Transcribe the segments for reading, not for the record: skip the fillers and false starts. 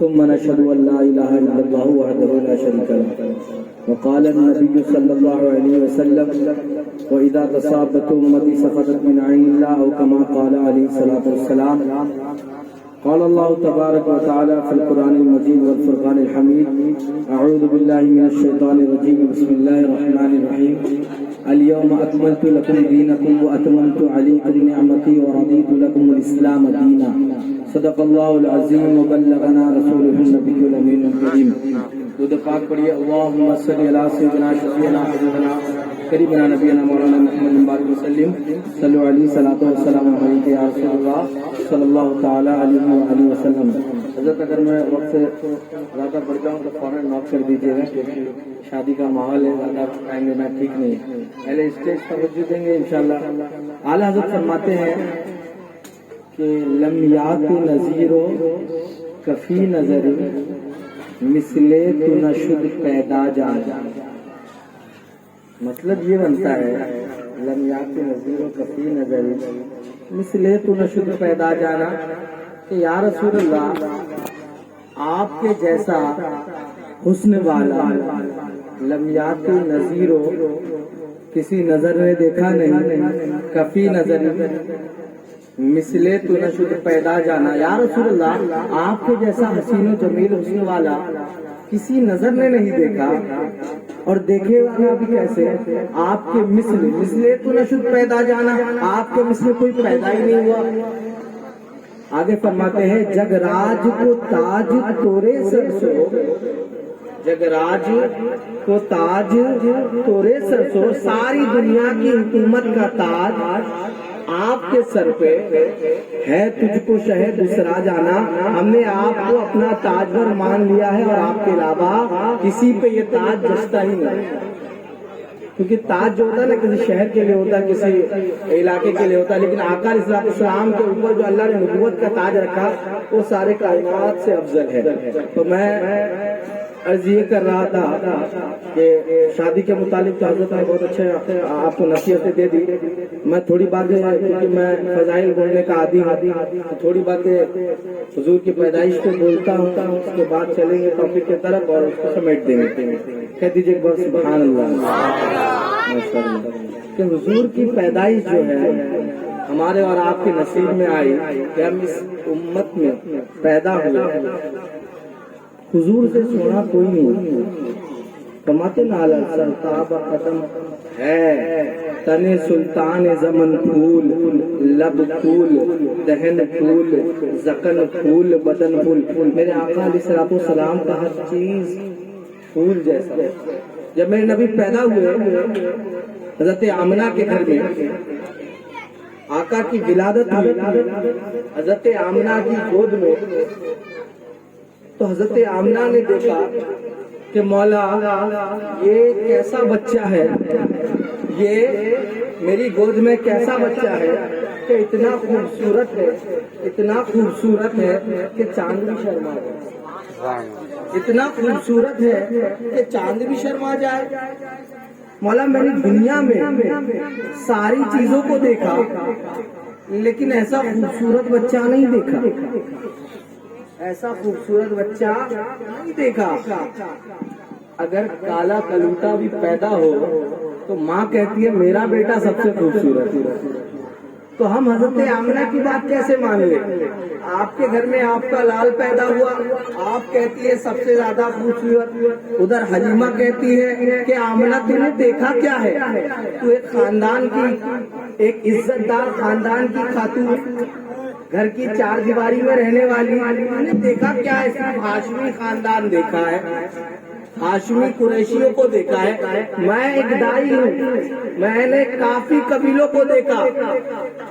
ثم نشهد أن لا إله إلا الله وحده لا شريك له وقال النبي صلى الله عليه وسلم وإذا تصابت أمتي سقطت من عين الله أو كما قال عليه الصلاة والسلام. قال الله تبارك وتعالى في القرآن المجيد والفرقان الحميد: أعوذ بالله من الشيطان الرجيم بسم الله الرحمن الرحيم. اليوم أكملت لكم دينكم وأتممت عليكم نعمتي ورضيت لكم الإسلام دينا. صدق الله العظيم وبلغنا رسوله النبي الأمين الكريم. درود پاک پڑھیے. اللهم صل علی سیدنا شفیعنا حبیبنا قریبنا نبینا مولانا محمد مبارک وسلم. صلو علیہ صلاۃ و سلام علیک یا رسول اللہ صلی اللہ تعالی علیہ وآلہ وسلم. حضرت اگر میں وقت سے زیادہ بڑھ جاؤں تو فوراً نوٹ کر دیجیے گا، کیونکہ شادی کا ماحول ہے، زیادہ ٹائم لینا ٹھیک نہیں ہے. پہلے اسٹیج توجہ دیں گے انشاءاللہ. اعلیٰ حضرت فرماتے ہیں کہ لم یات نظیر و کفی نظر مثلے تو نشد پیدا جان. مطلب یہ بنتا ہے لم یات نظیر و کفی نظر مثلے تو نشد پیدا جانا کہ یا رسول اللہ آپ کے جیسا حسن والا لم یات نظیر و کسی نظر نے دیکھا نہیں، کفی نظر مثلے تو نشد پیدا جانا. یا رسول اللہ آپ کے جیسا حسین و جمیل حسن والا کسی نظر نے نہیں دیکھا، اور دیکھے گا بھی کیسے؟ آپ کے مثلے تو نشد پیدا جانا، آپ کے مثل کوئی پیدا ہی نہیں ہوا. آگے فرماتے ہیں جگ راج کو تاج تورے سر سو، جگ راج کو تاج تورے سر سو، ساری دنیا کی حکومت کا تاج آپ کے سر پہ ہے، تجھ کو شہر دوسرا جانا. ہم نے آپ کو اپنا تاجور مان لیا ہے، اور آپ کے علاوہ کسی پہ یہ تاج جچتا ہی نہیں. کیونکہ تاج جو ہوتا ہے نا کسی شہر کے لیے ہوتا ہے، کسی علاقے کے لیے ہوتا ہے، لیکن آقا علیہ السلام کے اوپر جو اللہ نے نبوت کا تاج رکھا وہ سارے کائنات سے افضل ہے. تو میں عرض یہ کر رہا تھا کہ شادی کے متعلق تو حضرت نے بہت اچھے آپ کو نصیحتیں دے دی. میں تھوڑی باتیں، کیونکہ میں فضائل بولنے کا عادی تھوڑی باتیں حضور کی پیدائش کو بولتا ہوں، اس کے بعد چلیں گے ٹاپک کی طرف اور اس کو سمیٹ دیں گے. کہہ دیجیے ایک بار سبحان اللہ. کہ حضور کی پیدائش جو ہے ہمارے اور آپ کے نصیب میں آئی کہ ہم اس امت میں پیدا ہوئے. حضور سے سونا کوئی نہیں. فرماتے نالا سرتاب قدم ہے تن سلطان زمن پھول، لب پھول، دہن پھول، زکن پھول، بدن پھول. میرے آقا علیہ الصلوۃ والسلام کا ہر چیز پھول جیسا. جب میرے نبی پیدا ہوئے حضرت آمنہ کے گھر میں، آقا کی ولادت ہوئی حضرت آمنہ کی گود میں، تو حضرت آمنہ نے دیکھا کہ مولا یہ کیسا بچہ ہے، یہ میری گود میں کیسا بچہ ہے کہ اتنا خوبصورت ہے، اتنا خوبصورت ہے کہ چاند بھی شرما جائے، اتنا خوبصورت ہے کہ چاند بھی شرما جائے. مولا میں نے دنیا میں ساری چیزوں کو دیکھا لیکن ایسا خوبصورت بچہ نہیں دیکھا، ایسا خوبصورت بچہ نہیں دیکھا۔ اگر کالا کلوٹا بھی پیدا ہو تو ماں کہتی ہے میرا بیٹا سب سے خوبصورت ہے، تو ہم حضرت آمنہ کی بات کیسے مان لیں؟ آپ کے گھر میں آپ کا لال پیدا ہوا، آپ کہتی ہے سب سے زیادہ خوبصورت، ادھر حلیمہ کہتی ہے کہ آمنہ تم نے دیکھا کیا ہے؟ تو ایک خاندان کی، ایک عزت دار خاندان کی خاتون، گھر کی چار دیواری میں رہنے والی، میں نے دیکھا کیا ہے؟ صرف ہاشمی خاندان دیکھا ہے، ہاشمی قریشیوں کو دیکھا ہے۔ میں ایک دائی ہوں، میں نے کافی قبیلوں کو دیکھا،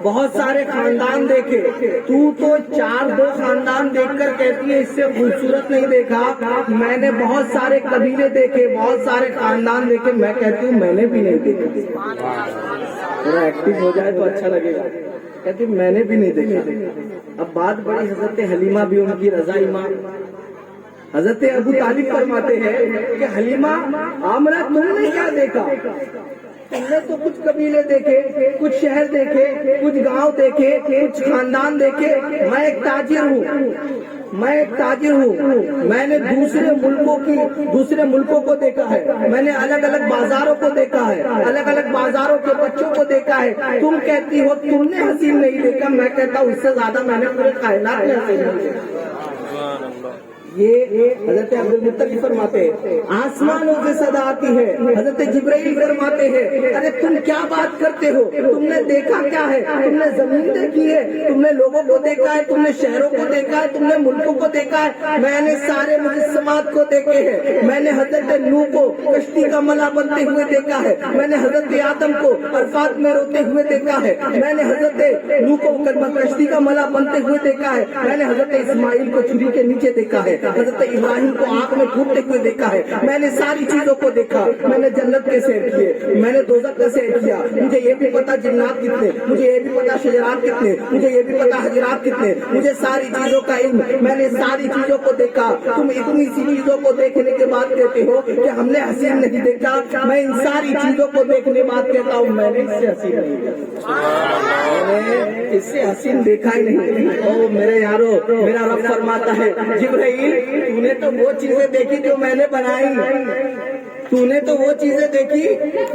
بہت سارے خاندان دیکھے، تو چار دو خاندان دیکھ کر کہتی ہے اس سے خوبصورت نہیں دیکھا۔ میں نے بہت سارے قبیلے دیکھے، بہت سارے خاندان دیکھے، میں کہتی ہوں میں نے بھی نہیں دیکھا۔ تھوڑا ایکٹیو ہو جائے تو اچھا لگے گا۔ کہتی میں نے بھی نہیں دیکھا۔ اب بات بڑی حضرت حلیمہ بھی ان کی رضائی ماں، حضرت ابو طالب فرماتے ہیں کہ حلیمہ آمنہ تم نے کیا دیکھا؟ تم نے تو کچھ قبیلے دیکھے، کچھ شہر دیکھے، کچھ گاؤں دیکھے، کچھ خاندان دیکھے، میں ایک تاجر ہوں، میں نے دوسرے ملکوں کو دیکھا ہے، میں نے الگ الگ بازاروں کو دیکھا ہے، الگ الگ بازاروں کے بچوں کو دیکھا ہے۔ تم کہتی ہو تم نے حسین نہیں دیکھا، میں کہتا ہوں اس سے زیادہ میں نے پورے کائنات میں حسین نہیں دیکھا۔ یہ حضرت عبد المطلب فرماتے ہیں آسمانوں سے صدا آتی ہے، حضرت جبرائیل فرماتے ہیں ارے تم کیا بات کرتے ہو، تم نے دیکھا کیا ہے؟ تم نے زمین دیکھی ہے، تم نے لوگوں کو دیکھا ہے، تم نے شہروں کو دیکھا ہے، تم نے ملکوں کو دیکھا ہے، میں نے سارے مجسمات کو دیکھے ہیں، میں نے حضرت نوح کو کشتی کا ملا بنتے ہوئے دیکھا ہے، میں نے حضرت آدم کو عرفات میں روتے ہوئے دیکھا ہے، میں نے حضرت نوح کو کشتی کا ملا بنتے ہوئے دیکھا ہے، میں نے حضرت اسماعیل کو چھری کے نیچے دیکھا ہے، حضرت ابراہیم کو آگ میں ڈوبتے ہوئے دیکھا ہے، میں نے ساری چیزوں کو دیکھا، میں نے جنت کے سیر کیے، میں نے دوزخ کا سیر کیا، مجھے یہ بھی پتا جنات کتنے، مجھے یہ بھی پتا شجرات کتنے، مجھے یہ بھی پتا حجرات کتنے، مجھے ساری چیزوں کا علم، میں نے ساری چیزوں کو دیکھا۔ تم اتنی سی چیزوں کو دیکھنے کے بعد کہتے ہو کہ ہم نے حسین نہیں دیکھا، میں ان ساری چیزوں کو دیکھنے بعد کہتا ہوں میں نے اس سے حسین نہیں دیکھا، میں نے اس سے حسین دیکھا ہی نہیں۔ او میرے یارو، میرا رب فرماتا ہے جبرائیل تو نے تو وہ چیزیں دیکھی جو میں نے بنائی، تو نے تو وہ چیزیں دیکھی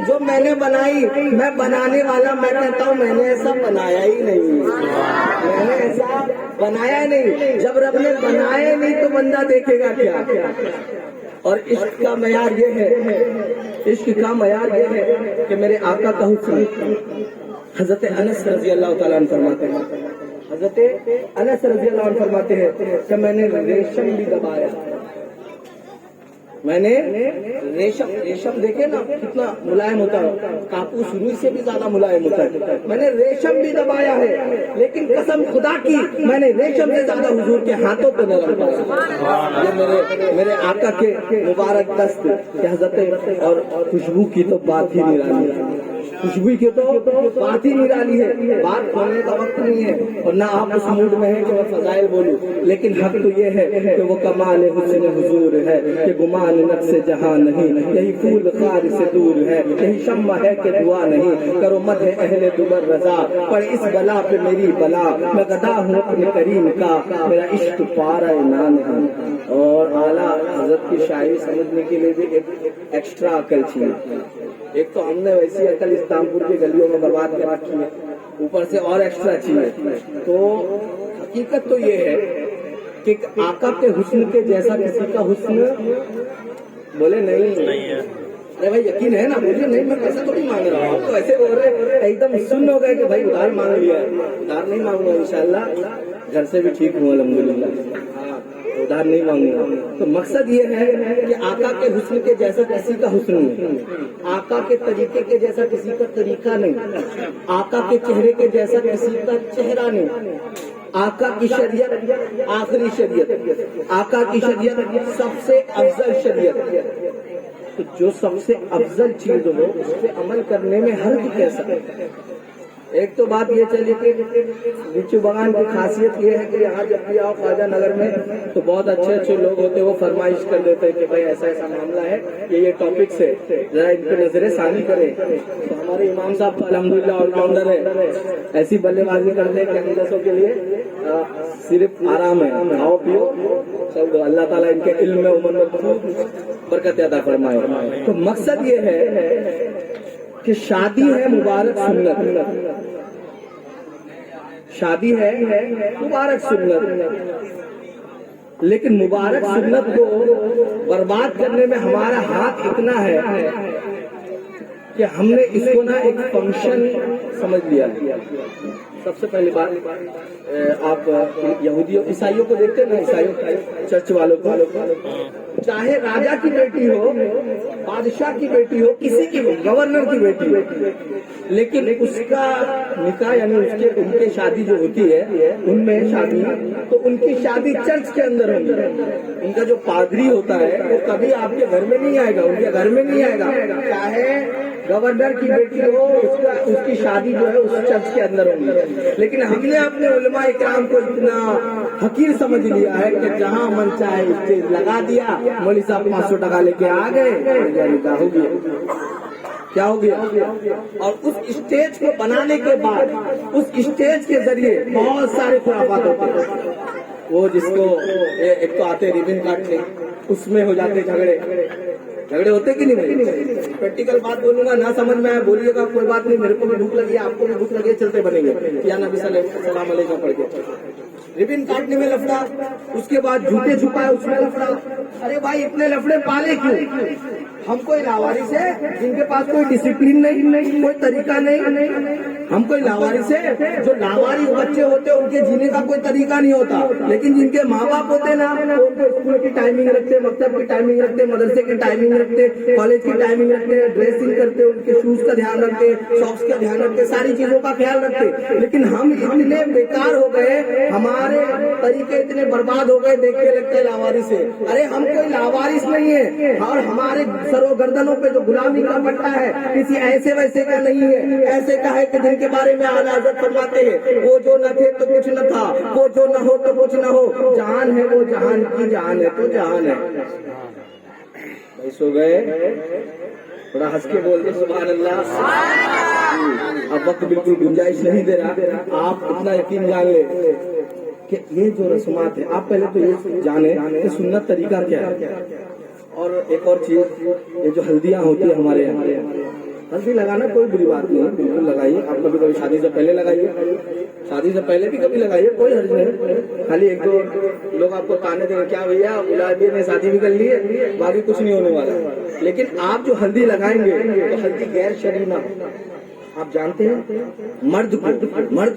جو میں نے بنائی، میں بنانے والا، میں کہتا ہوں میں نے ایسا بنایا ہی نہیں، میں نے ایسا بنایا نہیں۔ جب رب نے بنایا نہیں تو بندہ دیکھے گا کیا؟ اور عشق کا معیار یہ ہے، عشق کا معیار یہ ہے کہ میرے آقا کا حسن، حضرت انس رضی اللہ تعالیٰ عنہ فرماتے ہیں، حضرت انس رضی اللہ عنہ فرماتے ہیں کہ میں نے ریشم بھی دبایا، میں نے ریشم دیکھے نا کتنا ملائم ہوتا ہے، کاپوس روئی سے بھی زیادہ ملائم ہوتا ہے، میں نے ریشم بھی دبایا ہے، لیکن قسم خدا کی میں نے ریشم سے زیادہ حضور کے ہاتھوں کو نرم پایا۔ یہ میرے آقا کے مبارک دست کہ حضرت، اور خوشبو کی تو بات ہی نرالی ہے، خوشبو کی تو بات ہی نرالی ہے، بات کھولنے کا وقت نہیں ہے اور نہ آپ اس موڈ میں ہے کہ میں فضائل بولوں، لیکن حق تو یہ ہے کہ وہ کمال حسن حضور ہے کہ گمان نفس جہاں نہیں، یہی پھول خار سے دور ہے، یہی شمع ہے کہ دعا نہیں، کرو مدح اہل دبر رضا، پڑ اس بلا پہ میری بلا، میں گدا ہوں اپنے کریم کا، میرا عشق پارا نہ نہیں۔ اور اعلیٰ حضرت کی شاعری سمجھنے کے لیے بھی ایک ایکسٹرا عقل چاہیے، ایک تو ہم نے ویسی عقل استنبول کی گلیوں میں برباد کر رکھی ہے، اوپر سے اور ایکسٹرا چاہیے۔ تو حقیقت تو یہ ہے کہ آقا کے حسن کے جیسا کسی کا حسن بولے نہیں ہے۔ ارے بھائی یقین ہے نا، مجھے نہیں، میں پیسے تو نہیں مانگ رہا ہوں، تو ایسے بول رہے ایک دم سن ہو گئے کہ بھائی ادھار مانگ لیا، ادھار نہیں مانگوں گا انشاءاللہ، گھر سے بھی ٹھیک ہوں الحمدللہ، ادھار نہیں مانگوں گا۔ تو مقصد یہ ہے کہ آقا کے حسن کے جیسا کسی کا حسن نہیں، آقا کے طریقے کے جیسا کسی کا طریقہ نہیں، آقا کے چہرے کے جیسا کسی کا چہرہ نہیں، آقا کی شریعت آخری شریعت، آقا کی شریعت سب سے افضل شریعت، تو جو سب سے افضل چیز ہو اس پہ عمل کرنے میں حرج کیسا ہے؟ ایک تو بات یہ چلی کہ بچو بغان کی خاصیت یہ ہے کہ یہاں جب بھی آؤ خواجہ نگر میں تو بہت اچھے اچھے لوگ ہوتے ہیں، وہ فرمائش کر دیتے ہیں کہ بھائی ایسا ایسا معاملہ ہے، یہ ٹاپکس ہے، ذرا ان پہ نظر ثانی کریں. تو ہمارے امام صاحب تو الحمدللہ آل راؤنڈر ہے، ایسی بلے بازی کرتے ہیں کہ دسوں کے لیے صرف آرام ہے، کھاؤ پیو سب. اللہ تعالیٰ ان کے علم میں عمر میں خوب برکت عطا فرمائے. تو مقصد یہ ہے کہ شادی ہے مبارک سنت، شادی ہے مبارک سنت، لیکن مبارک سنت کو برباد کرنے میں ہمارا ہاتھ اتنا ہے کہ ہم نے اس کو نا ایک فنکشن سمجھ لیا. سب سے پہلی بات آپ یہودیوں عیسائیوں کو دیکھتے ہیں نا، عیسائیوں چرچ والوں کو، چاہے راجا کی بیٹی ہو، بادشاہ کی بیٹی ہو، کسی کی گورنر کی بیٹی ہو، لیکن اس کا نکاح یعنی ان کے شادی جو ہوتی ہے ان میں شادی، تو ان کی شادی چرچ کے اندر ہوگی. ان کا جو پادری ہوتا ہے وہ کبھی آپ کے گھر میں نہیں آئے گا، ان کے گھر میں نہیں آئے گا. چاہے گورنر کی بیٹی ہو، اس کی شادی جو ہے اس چرچ کے اندر ہوگی. لیکن ہم نے اپنے علماء اکرام کو اتنا حقیر سمجھ لیا ہے کہ جہاں من چاہے اسٹیج لگا دیا، مولوی صاحب 500 ٹکا لے کے آ گئے، نکاح ہو گیا. کیا ہو گیا؟ اور اس اسٹیج کو بنانے کے بعد اس اسٹیج کے ذریعے بہت سارے خرافات ہوتے ہیں. وہ جس کو ایک تو آتے ریبن کاٹنے، اس میں ہو جاتے جھگڑے ہوتے کہ نہیں؟ پریکٹیکل بات بولوں گا، نہ سمجھ میں آئے بولیے گا، کوئی بات نہیں، میرے کو بھی بھوک لگی ہے، آپ کو بھی بھوک لگی ہے، چلتے بنیں گے. یا نبی صلی اللہ السلام علیکم پڑھ کے ریبن کاٹنے میں لفڑا، اس کے بعد جوتے چھپائے اس میں لفڑا. ارے بھائی اتنے لفڑے پالے کیوں؟ ہم کوئی لاوارث ہے جن کے پاس کوئی ڈسپلن نہیں، کوئی طریقہ نہیں. ہم کوئی لاوارث ہے، جو لاوارث بچے ہوتے ہیں ان کے جینے کا کوئی طریقہ نہیں ہوتا. لیکن جن کے ماں باپ ہوتے نا، وہ ان کو اسکول کی ٹائمنگ رکھتے، مکتب کی ٹائمنگ رکھتے، مدرسے کی ٹائمنگ رکھتے، کالج کی ٹائمنگ رکھتے، ڈریسنگ کرتے، ان کے شوز کا دھیان رکھتے، ساکس کا دھیان رکھتے، ساری چیزوں کا خیال رکھتے. لیکن ہم اتنے بیکار ہو گئے، ہمارے طریقے اتنے برباد ہو گئے، دیکھتے لگتے لاوارث ہے. ارے ہم کوئی لاوارث نہیں ہے، اور ہمارے سرو گردنوں پہ جو غلامی کا پٹا ہے کسی ایسے ویسے کا نہیں ہے. ایسے کا ہے کہ جن کے بارے میں اعلیٰ حضرت فرماتے ہیں، وہ جو نہ تھے تو کچھ نہ تھا، وہ جو نہ ہو تو کچھ نہ ہو، جہان ہے وہ جہان کی جہان ہے تو جہان ہے. سو گئے تھوڑا ہنس کے بولتے سبحان اللہ. اب وقت بالکل گنجائش نہیں دے رہا، آپ اتنا یقین جان لیں کہ یہ جو رسومات ہے، آپ پہلے تو یہ جانیں کہ سنت طریقہ کیا ہے. اور ایک اور چیز، یہ جو ہلدیاں ہوتی ہیں ہمارے یہاں، ہلدی لگانا کوئی بری بات نہیں، بالکل لگائیے. آپ کبھی کبھی شادی سے پہلے لگائیے، شادی سے پہلے بھی کبھی لگائیے، کوئی حرج نہیں. خالی ایک دو لوگ آپ کو تانے دیں کیا بھیا گلابی نے شادی بھی کر لی ہے، باقی کچھ نہیں ہونے والا. لیکن آپ جو ہلدی لگائیں گے تو ہلدی غیر شرعی نہ ہو. آپ جانتے ہیں مرد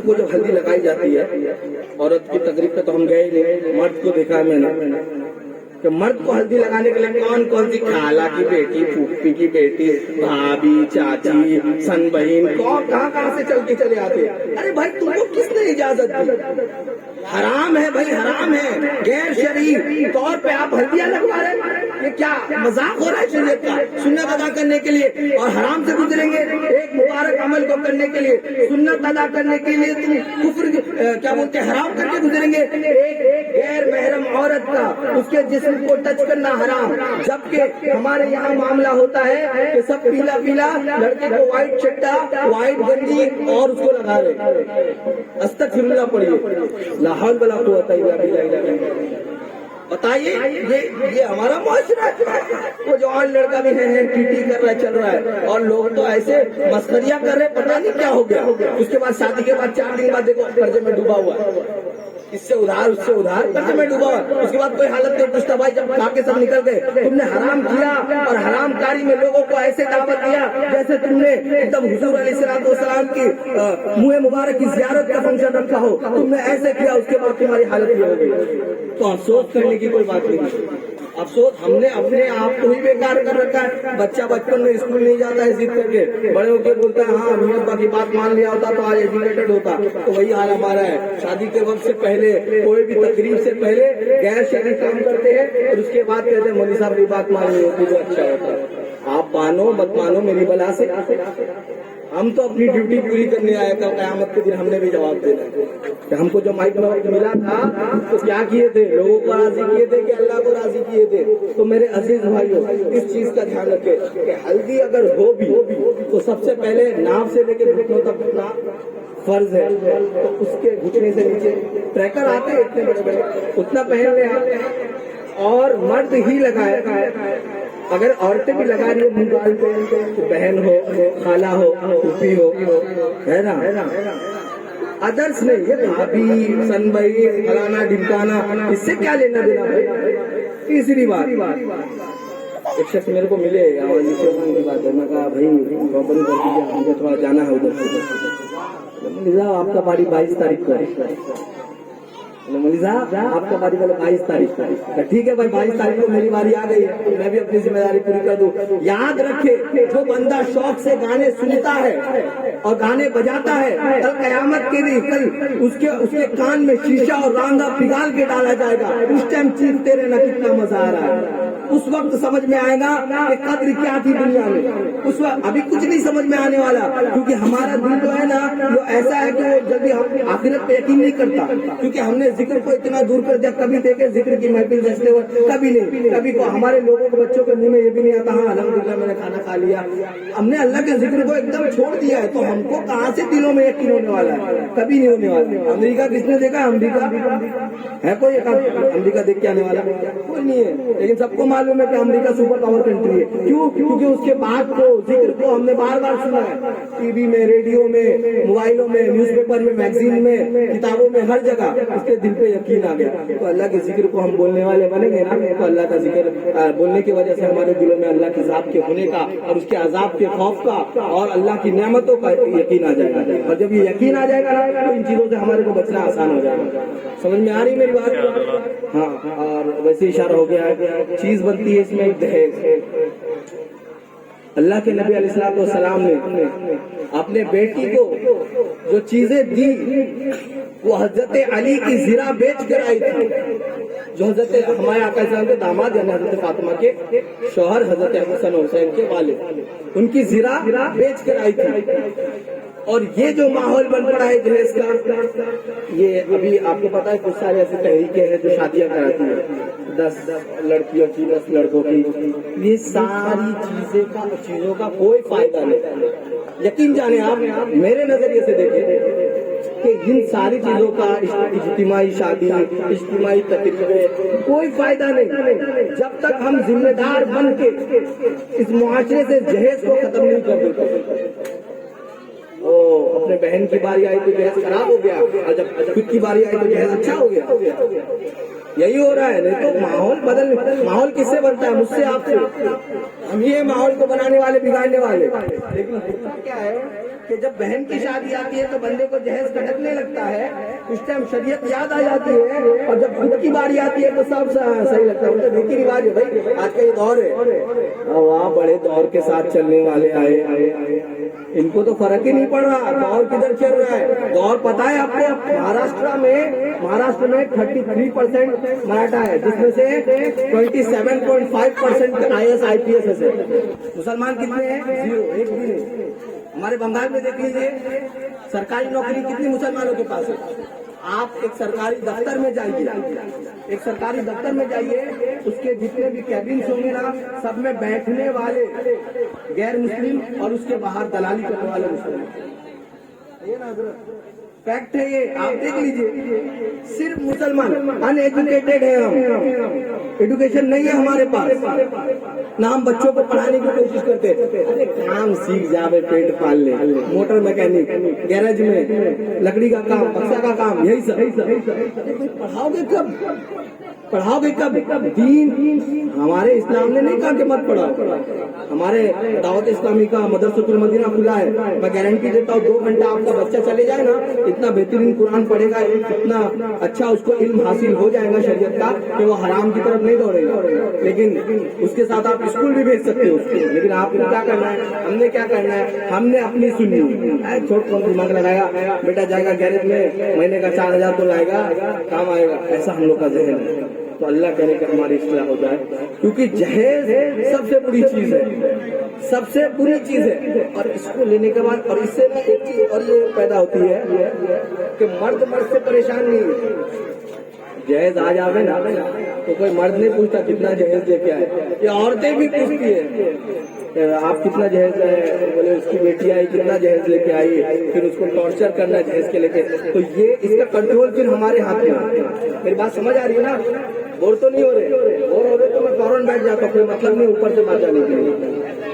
کو جب ہلدی لگائی جاتی ہے، عورت کی تقریب پہ تو ہم گئے نہیں، مرد کو دیکھا ہے میں نے کہ مرد کو ہلدی لگانے کے لیے کون کون سی خالہ کی بیٹی، پھوپھی کی بیٹی، بھابھی، چاچی، سن بہن، کہاں سے چل کے چلے آتے. ارے بھائی تم کو کس نے اجازت دی؟ حرام ہے بھائی، حرام ہے. غیر شرعی طور پہ آپ ہلدیاں لگوا رہے ہیں، یہ کیا مذاق ہو رہا ہے شریعت کا؟ سنت ادا کرنے کے لیے اور حرام سے گزریں گے. ایک مبارک عمل کو کرنے کے لیے، سنت ادا کرنے کے لیے تم کفر کیا بولتے ہیں حرام کر کے گزریں گے. ایک غیر محرم عورت کا اس کے جسم کو ٹچ کرنا حرام. جبکہ ہمارے یہاں معاملہ ہوتا ہے کہ سب پیلا پیلا، لڑکے کو وائٹ چٹا، وائٹ گنجی اور اس کو لگا رہے. استغفر اللہ پڑھیے، لا حول ولا قوت الا باللہ. بتائیے یہ ہمارا معاشرہ ہے. وہ جوان لڑکا بھی ہے ٹی کر رہا ہے، چل رہا ہے، اور لوگ تو ایسے مسخریاں کر رہے، پتہ نہیں کیا ہو گیا. اس کے بعد شادی کے بعد 4 دن بعد دیکھو قرضے میں ڈوبا ہوا ہے، اس سے ادھار اس سے ادھار، قرضے میں ڈوبا ہوا. اس کے بعد کوئی حالت نہیں پوچھتا بھائی جب کھا کے سب نکل گئے تم نے حرام کیا، اور حرام کاری میں لوگوں کو ایسے دعوت دیا جیسے تم نے ایک دم حضور علیہ الصلوۃ والسلام کی منہ مبارک کی زیارت کا فنکشن رکھا ہو، تم نے ایسے کیا، اس کے بعد تمہاری حالت یہ ہو گئی. تو افسوس کرنے کی کوئی بات نہیں. افسوس ہم نے اپنے آپ کو ہی بیکار کر رکھا ہے. بچہ بچپن میں اسکول نہیں جاتا ہے ضد کر کے، بڑے ہو کے بولتا ہے ہاں امی ابا کی بات مان لیا ہوتا تو آج ایجوکیٹڈ ہوتا. تو وہی حال ہمارا ہے. شادی کے وقت سے پہلے، کوئی بھی تقریب سے پہلے غیر شرعی کام کرتے ہیں، اور اس کے بعد کہتے ہیں مولوی صاحب کی بات ماننی ہوتی تو اچھا ہوتا. آپ مانو مت مانو میری بلا سے، ہم تو اپنی ڈیوٹی پوری کرنے آئے تھے، قیامت کے دن ہم نے بھی جواب دینا ہے کہ ہم کو جو مائک میں وقت ملا تھا تو کیا کیے تھے؟ لوگوں کو راضی کیے تھے کہ اللہ کو راضی کیے تھے؟ تو میرے عزیز بھائیوں، اس چیز کا دھیان رکھے کہ ہلدی اگر ہو بھی تو سب سے پہلے ناف سے لے کے گھٹنوں تک اٹھنا فرض ہے، تو اس کے گھٹنے سے نیچے ٹریکر آتے ہیں اتنے بڑے بڑے، اتنا پہن لے، اور مرد ہی لگائے، اگر عورتیں بھی لگا رہی ہے منہ گال پہ، بہن ہو، خالہ ہو، پھوپھی ہو، ہے نا، ادرس نہیں، یہ بھابھی، سن بھائی، فلانا ڈمکانا، اس سے کیا لینا دینا بھائی؟ تیسری بات، ایک شخص میرے کو ملے نیچے کی بات ہے، میں کہا بھائی بند کر دیجیے، مجھے تھوڑا جانا ہے ادھر سے۔ آپ کا پارٹی 22 تاریخ کو ہے، مولوی صاحب آپ کا باری والے 22 تاریخ، ٹھیک ہے بھائی 22 تاریخ کو میری باری آ گئی ہے، میں بھی اپنی ذمہ داری پوری کر دوں۔ یاد رکھے جو بندہ شوق سے گانے سنتا ہے اور گانے بجاتا ہے، کل قیامت کے دن کل اس کے کان میں شیشہ اور رانگا پگھال کے ڈالا جائے گا، اس ٹائم چیختے رہنا کتنا مزہ آ رہا ہے، اس وقت سمجھ میں آئے گا کہ قدر کیا تھی دنیا میں۔ اس وقت ابھی کچھ نہیں سمجھ میں آنے والا، کیونکہ ہمارا دل جو ہے نا وہ ایسا ہے کہ وہ جلدی ہم آخرت پہ یقین نہیں کرتا، کیونکہ ہم نے ذکر کو اتنا دور کر دیا، کبھی دیکھے ذکر کی محفل جیسے کبھی نہیں، کبھی کو ہمارے لوگوں کے بچوں کے منہ میں یہ بھی نہیں آتا ہاں الحمدللہ میں نے کھانا کھا لیا، ہم نے اللہ کے ذکر کو ایک دم چھوڑ دیا ہے، تو ہم کو کہاں سے دلوں میں یقین ہونے والا ہے؟ کبھی نہیں ہونے والا۔ امریکہ کس نے دیکھا؟ امریکہ ہے کوئی امریکہ دیکھ کے آنے والا؟ کوئی نہیں ہے، لیکن سب کو معلوم ہے کہ امریکہ سپر پاور کنٹری ہے، کیوں؟ کیونکہ اس کے بات کو ذکر کو ہم نے بار بار سنا ہے، ٹی وی میں، ریڈیو میں، موبائلوں میں، نیوز پیپر میں، میگزین میں، کتابوں میں، ہر جگہ اس کے دل پہ یقین آ گیا۔ تو اللہ کے ذکر کو ہم بولنے والے بنیں گے نا، تو اللہ کا ذکر بولنے کی وجہ سے ہمارے دلوں میں اللہ کے ذات کے ہونے کا اور اس کے عذاب کے خوف کا اور اللہ کی نعمتوں کا یقین آ جائے گا، اور جب یہ یقین آ جائے گا تو ان چیزوں سے ہمارے کو بچنا آسان ہو جائے گا۔ سمجھ میں آ رہی میری بات؟ ہاں، اور ویسے اشارہ ہو گیا ہے، چیز بنتی ہے اس میں دہیج۔ اللہ کے نبی علیہ الصلوۃ والسلام نے اپنے بیٹی کو جو چیزیں دی وہ حضرت علی کی زرہ بیچ کر آئی تھی، جو حضرت ہمارے آقا السلام کے داماد یعنی حضرت فاطمہ کے شوہر حضرت حسن حسین کے والد، ان کی زرہ بیچ کر آئی تھی۔ اور یہ جو ماحول بن پڑا ہے جہیز کا، یہ ابھی آپ کو پتا ہے کچھ سارے ایسی تحریکیں ہیں جو شادیاں کراتی ہیں، 10 لڑکیوں کی، 10 لڑکوں کی، یہ ساری چیزوں کا کوئی فائدہ نہیں۔ یقین جانے آپ میرے نظریے سے دیکھیں کہ ان ساری چیزوں کا اجتماعی شادی، اجتماعی تقریبیں کوئی فائدہ نہیں جب تک ہم ذمہ دار بن کے اس معاشرے سے جہیز کو ختم نہیں کر دیتے۔ اپنے بہن کی باری آئی تو جہیز خراب ہو گیا، اور جب خود کی باری آئی تو جہیز اچھا ہو گیا، یہی ہو رہا ہے۔ نہیں تو ماحول کس سے بنتا ہے؟ مجھ سے، آپ سے، ہم یہ ماحول کو بنانے والے، بگاڑنے والے۔ لیکن ہوتا کیا ہے کہ جب بہن کی شادی آتی ہے تو بندے کو جہیز کھٹکنے لگتا ہے، اس ٹائم شریعت یاد آ جاتی ہے، اور جب خود کی باری آتی ہے تو سب صحیح لگتا ہے، ریتی رواج ہے بھائی، آج کا یہ دور ہے، وہاں بڑے دور کے ساتھ چلنے والے آئے، ان کو تو فرق ہی نہیں پڑ رہا دور کدھر چل رہا ہے۔ دور پتا ہے آپ کو، مہاراشٹر میں 33% مراٹھا ہے، جس میں سے 27.5% IAS IPS ہے۔ مسلمان کتنے ہیں؟ 0، ایک بھی نہیں۔ ہمارے بنگال میں دیکھ لیجیے سرکاری نوکری کتنی مسلمانوں کے پاس ہے۔ آپ ایک سرکاری دفتر میں جائیے، اس کے جتنے بھی کیبنس ہوں گے نا، سب میں بیٹھنے والے غیر مسلم اور اس کے باہر دلالی کرنے والے مسلم، فیکٹ ہے یہ، آپ دیکھ لیجئے۔ صرف مسلمان ان ایجوکیٹڈ ہے، ہم ایڈوکیشن نہیں ہے ہمارے پاس، نہ ہم بچوں کو پڑھانے کی کوشش کرتے۔ ارے کام سیکھ جاوے، پیٹ پال لے، موٹر میکینک، گیراج میں لکڑی کا کام، بکسا کا کام، یہی سب پڑھاؤ گے کب؟ دین ہمارے اسلام نے نہیں کہا کہ مت پڑھاؤ، ہمارے دعوت اسلامی کا مدرسۃ المدینہ کھلا ہے، میں گارنٹی دیتا ہوں 2 گھنٹہ آپ کا بچہ چلے جائے نا، اتنا بہترین قرآن پڑھے گا، اتنا اچھا اس کو علم حاصل ہو جائے گا شریعت کا کہ وہ حرام کی طرف نہیں دوڑے گا۔ لیکن اس کے ساتھ آپ اسکول بھی بھیج سکتے ہو، لیکن آپ نے کیا کرنا ہے، ہم نے کیا کرنا ہے، ہم نے اپنی سنی، چھوٹ کون دماغ لگایا، بیٹا جائے گا گیرج میں، مہینے کا 4000 تو لائے گا، کام آئے گا، ایسا ہم لوگ کا ذہن ہے۔ تو اللہ کرے کہ ہماری اصلاح ہو جائے، کیونکہ جہیز سب سے بڑی چیز ہے۔ سب سے بری چیز ہے. اور اس کو لینے کے بعد اور اس سے ایک چیز اور یہ پیدا ہوتی ہے کہ مرد سے پریشان نہیں ہے. جہیز آ جاوے نا تو کوئی مرد نہیں پوچھتا کتنا جہیز لے کے آئے. یہ عورتیں بھی پوچھتی ہے آپ کتنا جہیز ہے, بولے اس کی بیٹی آئی کتنا جہیز لے کے آئی, پھر اس کو ٹارچر کرنا جہیز کے لے کے. تو یہ اس کا کنٹرول پھر ہمارے ہاتھ میں ہے. میری بات سمجھ آ رہی ہے نا؟ بور تو نہیں ہو رہے تو میں فوراً بیٹھ جاتا ہوں, کوئی مطلب نہیں اوپر سے بات جانے کے لیے.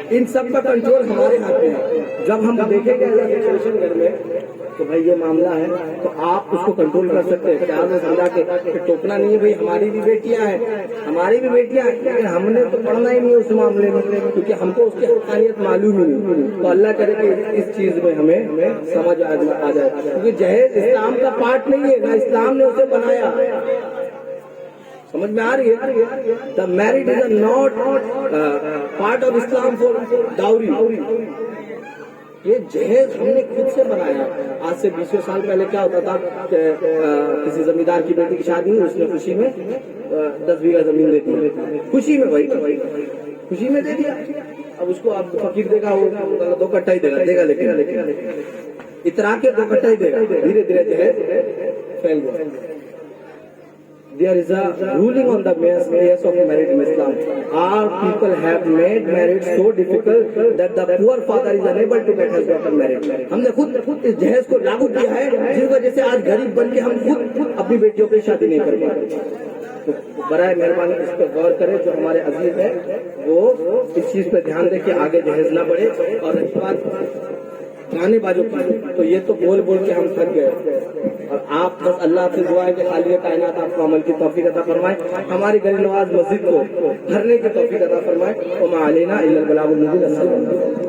ان سب کا کنٹرول ہمارے ہاتھ میں ہے. جب ہم دیکھیں گے سچویشن گھر میں تو بھائی یہ معاملہ ہے تو آپ اس کو کنٹرول کر سکتے ہیں. پیار میں سمجھا کے ٹوکنا نہیں ہے, بھائی ہماری بھی بیٹیاں ہیں, لیکن ہم نے تو پڑھنا ہی نہیں اس معاملے میں, کیونکہ ہم کو اس کی حقانیت معلوم ہی نہیں. تو اللہ کرے کہ اس چیز میں ہمیں سمجھ آ جائے, کیونکہ جہیز اسلام کا پارٹ نہیں ہے, نہ اسلام نے اسے بنایا. سمجھ میں آ رہی ہے؟ The marriage is not part of Islam for dowry. یہ جہیز ہم نے خود سے بنایا. آج سے 20 سال پہلے کیا ہوتا تھا کہ کسی زمیندار کی بیٹی کی شادی ہوئی, اس نے خوشی میں 10 بیگھہ زمین دیتی ہے, خوشی میں, بھائی خوشی میں دے دیا. اب اس کو آپ فقیر دے گا, وہ 2 کٹھا ہی دے گا لیکن اترا کے 2 کٹھا ہی دے گا. دھیرے دھیرے جہیز پھیل گیا. There is a ruling on the years of marriage in Islam. Our people have made marriage so difficult that the poor father is unable to get his daughter married. ہم نے خود اس جہیز کو لاگو کیا ہے, جس وجہ سے آج غریب بن کے ہم خود اپنی بیٹیوں کی شادی نہیں کر پاتے. تو برائے مہربانی اس پہ غور کریں. جو ہمارے عزیز ہیں وہ اس چیز پہ دھیان دیں کہ آگے جہیز نہ بڑھے. اور اس بات گانے بازوں کی تو یہ تو بول کے ہم تھک گئے. اور آپ بس اللہ سے دعا ہے کہ خالق کائنات آپ کو عمل کی توفیق عطا فرمائے, ہماری غریب نواز مسجد کو بھرنے کی توفیق عطا فرمائے. وما علینا الا البلاغ المبین.